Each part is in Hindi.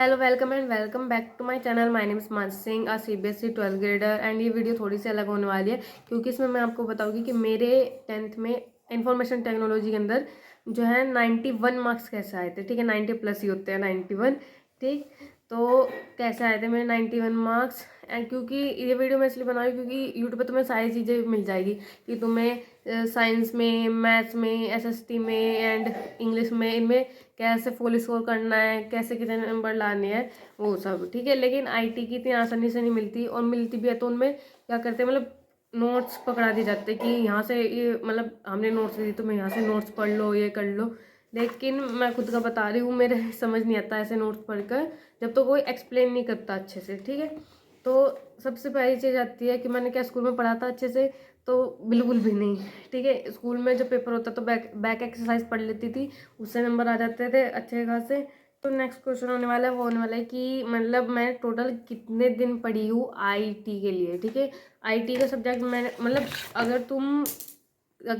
Hello welcome and welcome back to my channel. My name is Mansi Singh, a CBSE 12th grader. And ये वीडियो थोड़ी सी अलग होने वाली है क्योंकि इसमें मैं आपको बताऊंगी कि मेरे 10th में इंफॉर्मेशन टेक्नोलॉजी के अंदर जो है 91 मार्क्स कैसे आए थे। ठीक है, 90 प्लस ही होते हैं 91। ठीक, तो कैसे आए थे मेरे 91 मार्क्स। एंड क्योंकि ये वीडियो मैं इसलिए बना रही हूँ क्योंकि यूट्यूब पे तुम्हें सारी चीज़ें मिल जाएगी कि तुम्हें साइंस में, मैथ्स में, एसएसटी में एंड इंग्लिश में, इनमें कैसे फुल स्कोर करना है, कैसे कितने नंबर लाने हैं, वो सब। ठीक है, लेकिन आईटी की इतनी आसानी से नहीं मिलती, और मिलती भी है तो उनमें क्या करते हैं, मतलब नोट्स पकड़ा दिए जाते हैं कि यहाँ से ये, मतलब हमने नोट्स दी तो मैं यहाँ से नोट्स पढ़ लो, ये कर लो। लेकिन मैं खुद का बता रही हूँ, मेरे समझ नहीं आता ऐसे नोट्स पढ़कर जब तो कोई एक्सप्लेन नहीं करता अच्छे से। ठीक है, तो सबसे पहली चीज़ आती है कि मैंने क्या स्कूल में पढ़ा था अच्छे से, तो बिल्कुल भी नहीं। ठीक है, स्कूल में जब पेपर होता तो बैक बैक एक्सरसाइज पढ़ लेती थी, उससे नंबर आ जाते थे अच्छे खासे। तो नेक्स्ट क्वेश्चन होने वाला है, वो होने वाला है कि मतलब मैं टोटल कितने दिन पढ़ी हूँ आईटी के लिए। ठीक है, आईटी का सब्जेक्ट मैंने, मतलब अगर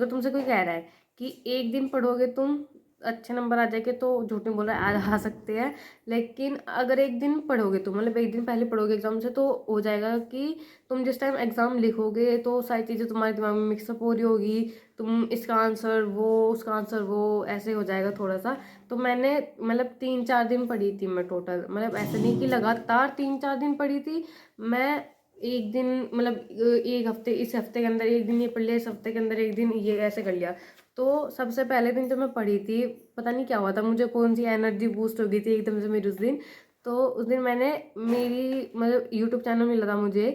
तुमसे कोई कह रहा है कि एक दिन पढ़ोगे तुम अच्छे नंबर आ जाएंगे, तो झूठ नहीं बोल रहा है, आ सकते हैं। लेकिन अगर एक दिन पढ़ोगे तुम, मतलब एक दिन पहले पढ़ोगे एग्जाम से, तो हो जाएगा कि तुम जिस टाइम एग्जाम लिखोगे तो सारी चीज़ें तुम्हारे दिमाग में मिक्सअप हो रही होगी। तुम इसका आंसर वो, उसका आंसर वो, ऐसे हो जाएगा थोड़ा सा। तो मैंने मतलब 3-4 दिन पढ़ी थी मैं टोटल, मतलब ऐसे नहीं कि लगातार 3-4 दिन पढ़ी थी मैं। एक दिन मतलब एक हफ्ते, इस हफ्ते के अंदर एक दिन ये पढ़ लिया, इस हफ्ते के अंदर एक दिन ये, ऐसे कर लिया। तो सबसे पहले दिन जब मैं पढ़ी थी, पता नहीं क्या हुआ था, मुझे कौन सी एनर्जी बूस्ट हो गई थी एकदम से मेरी उस दिन। तो उस दिन मैंने, मेरी मतलब यूट्यूब चैनल मिला था मुझे,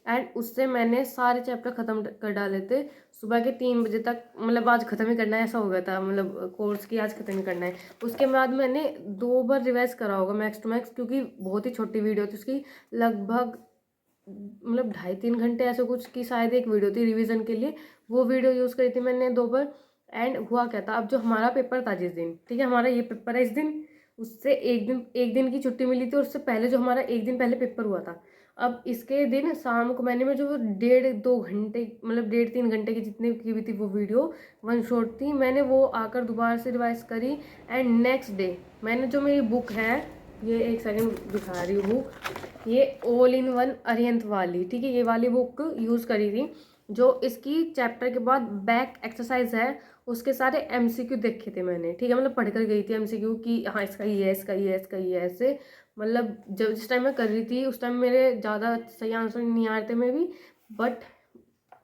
एंड उससे मैंने सारे चैप्टर ख़त्म कर डाले थे सुबह के 3 बजे तक। मतलब आज ख़त्म ही करना है ऐसा हो गया था, मतलब कोर्स की आज ख़त्म ही करना है। उसके बाद मैंने 2 बार रिवाइज करा होगा मैक्स टू मैक्स, क्योंकि बहुत ही छोटी वीडियो थी उसकी, लगभग मतलब 2.5-3 घंटे ऐसे कुछ की शायद एक वीडियो थी रिवीजन के लिए। वो वीडियो यूज़ करी थी मैंने 2 बार। एंड हुआ क्या था, अब जो हमारा पेपर था जिस दिन, ठीक है, हमारा ये पेपर है इस दिन, उससे एक दिन की छुट्टी मिली थी, और उससे पहले जो हमारा एक दिन पहले पेपर हुआ था। अब इसके दिन शाम को मैंने, में जो 1.5-2 घंटे, मतलब 1.5-3 घंटे की जितने की भी थी वो वीडियो, वन शॉट थी, मैंने वो आकर दोबारा से रिवाइज करी। एंड नेक्स्ट डे मैंने जो मेरी बुक है, ये एक सेकंड दिखा रही हूँ, ये ऑल इन वन अरिहंत वाली, ठीक है, ये वाली बुक यूज़ करी थी। जो इसकी चैप्टर के बाद बैक एक्सरसाइज है, उसके सारे एमसीक्यू देखे थे मैंने। ठीक है, मतलब पढ़ कर गई थी एमसीक्यू कि हाँ इसका ये है, इसका ये है, इसका ये है, ऐसे। मतलब जब जिस टाइम मैं कर रही थी उस टाइम मेरे ज़्यादा सही आंसर नहीं आ रहे थे may be, but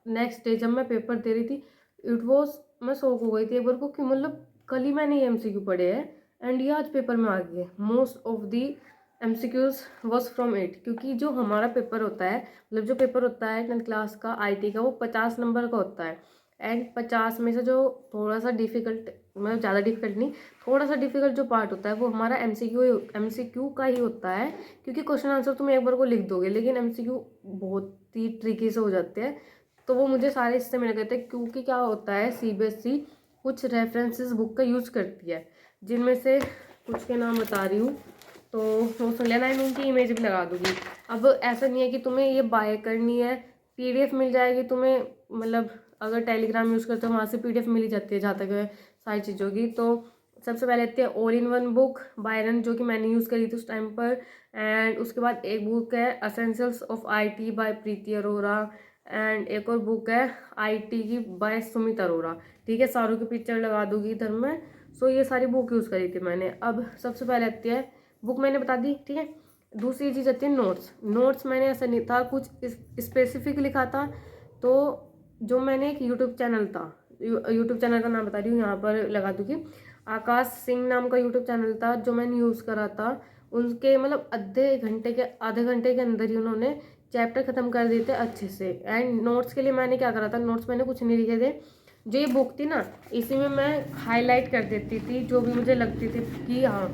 next day जब मैं पेपर दे रही थी, इट वॉज, मैं शौक हो गई थी एक बार को कि मतलब कल ही मैंने ये एमसीक्यू पढ़े हैं एंड ये आज पेपर में आ गए। Most of the MCQs was from it, क्योंकि जो हमारा पेपर होता है, मतलब जो पेपर होता है 10th क्लास का आईटी का, वो 50 नंबर का होता है। एंड 50 में से जो थोड़ा सा डिफिकल्ट, मतलब ज़्यादा डिफिकल्ट नहीं, थोड़ा सा डिफिकल्ट जो पार्ट होता है वो हमारा एमसीक्यू का ही होता है। क्योंकि क्वेश्चन आंसर तुम एक बार को लिख दोगे, लेकिन एमसीक्यू बहुत ही ट्रिकी से हो जाते हैं। तो वो मुझे सारे इससे मिल गए थे, क्योंकि क्या होता है, सीबीएसई कुछ रेफरेंसेस बुक का यूज़ करती है, जिनमें से कुछ के नाम बता रही हूँ, तो वो सुन लेना, मैं उनकी इमेज भी लगा दूँगी। अब ऐसा नहीं है कि तुम्हें ये बाय करनी है, पीडीएफ मिल जाएगी तुम्हें, मतलब अगर टेलीग्राम यूज़ करते हो वहाँ से पीडीएफ मिल ही जाती है जहाँ तक है सारी चीज़ों की। तो सबसे पहले आती है all in one book Byron, जो कि मैंने यूज़ करी थी उस टाइम पर। एंड उसके बाद एक बुक है essentials of IT by Preeti Arora. And एक और बुक है आईटी की बाय सुमित अरोरा। ठीक है, सारों की पिक्चर लगा दूंगी इधर में। सो ये सारी बुक यूज़ करी थी मैंने। अब सबसे पहले आती है बुक, मैंने बता दी, ठीक है। दूसरी चीज़ आती है नोट्स। नोट्स मैंने ऐसा नहीं था कुछ स्पेसिफिक लिखा था, तो जो मैंने एक यूट्यूब चैनल था, यूट्यूब चैनल का नाम बता रही हूँ, यहाँ पर लगा दूँगी, आकाश सिंह नाम का यूट्यूब चैनल था जो मैंने यूज़ करा था। उनके मतलब आधे घंटे के अंदर ही उन्होंने चैप्टर ख़त्म कर दिए थे अच्छे से। एंड नोट्स के लिए मैंने क्या करा था, नोट्स मैंने कुछ नहीं लिखे थे, जो ये बुक थी ना, इसी में मैं हाईलाइट कर देती थी जो भी मुझे लगती थी कि हाँ,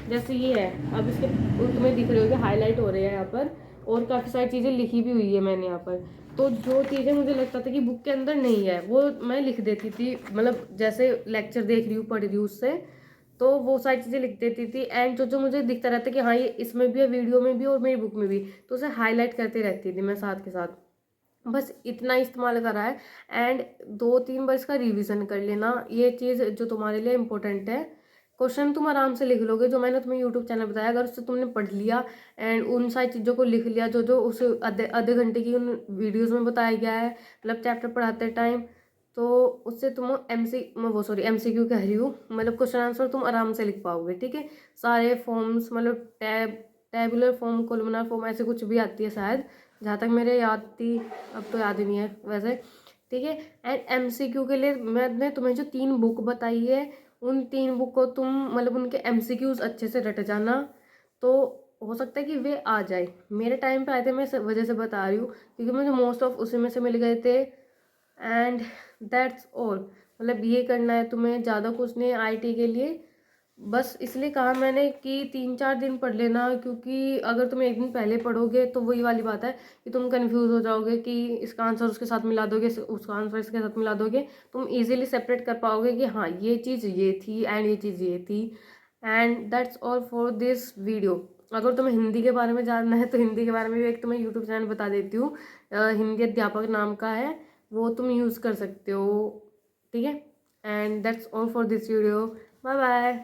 जैसे ये है, अब इसके तुम्हें दिख रही होगी हाईलाइट हो रही है यहाँ पर, और काफ़ी सारी चीज़ें लिखी भी हुई है मैंने यहाँ पर। तो जो चीज़ें मुझे लगता था कि बुक के अंदर नहीं है, वो मैं लिख देती थी, मतलब जैसे लेक्चर देख रही हूँ, पढ़ रही हूँ उससे, तो वो सारी चीज़ें लिख देती थी। एंड जो जो मुझे दिखता रहता कि हाँ ये इसमें भी है, वीडियो में भी और मेरी बुक में भी, तो उसे हाईलाइट करती रहती थी मैं साथ के साथ। बस इतना इस्तेमाल करा है। एंड 2-3 बार इसका रिवीजन कर लेना, ये चीज़ जो तुम्हारे लिए इम्पोर्टेंट है। क्वेश्चन तुम आराम से लिख लोगे, जो मैंने तुम्हें यूट्यूब चैनल बताया, अगर उससे तुमने पढ़ लिया एंड उन सारी चीज़ों को लिख लिया जो जो उस आधे घंटे की उन वीडियोज़ में बताया गया है, मतलब चैप्टर पढ़ाते टाइम, तो उससे तुम MCQ कह रही हूँ, मतलब क्वेश्चन आंसर तुम आराम से लिख पाओगे। ठीक है, सारे फॉर्म्स, मतलब टैबुलर फॉर्म, कोलमनार फॉर्म, ऐसे कुछ भी आती है शायद, जहाँ तक मेरे याद थी, अब तो याद ही नहीं है वैसे। ठीक है, एंड MCQ के लिए मैंने तुम्हें जो 3 बुक बताई है, उन 3 बुक को तुम मतलब उनके MCQs अच्छे से रट जाना, तो हो सकता है कि वे आ जाए। मेरे टाइम पे आए थे, मैं इस वजह से बता रही हूँ क्योंकि मुझे मोस्ट ऑफ उसी में से मिल गए थे। एंड दैट्स ऑल, मतलब ये करना है तुम्हें, ज़्यादा कुछ नहीं IT के लिए। बस इसलिए कहा मैंने कि 3-4 दिन पढ़ लेना, क्योंकि अगर तुम एक दिन पहले पढ़ोगे तो वही वाली बात है कि तुम कंफ्यूज हो जाओगे कि इसका आंसर उसके साथ मिला दोगे, उसका आंसर इसके साथ मिला दोगे। तुम इजीली सेपरेट कर पाओगे कि हाँ ये चीज़ ये थी एंड ये चीज़ ये थी। And that's all for this video. अगर तुम्हें हिंदी के बारे में जानना है तो हिंदी के बारे में भी एक तुम्हें यूट्यूब चैनल बता देती हूँ, हिंदी अध्यापक नाम का है, वो तुम यूज़ कर सकते हो। ठीक है, and that's all for this video. Bye bye.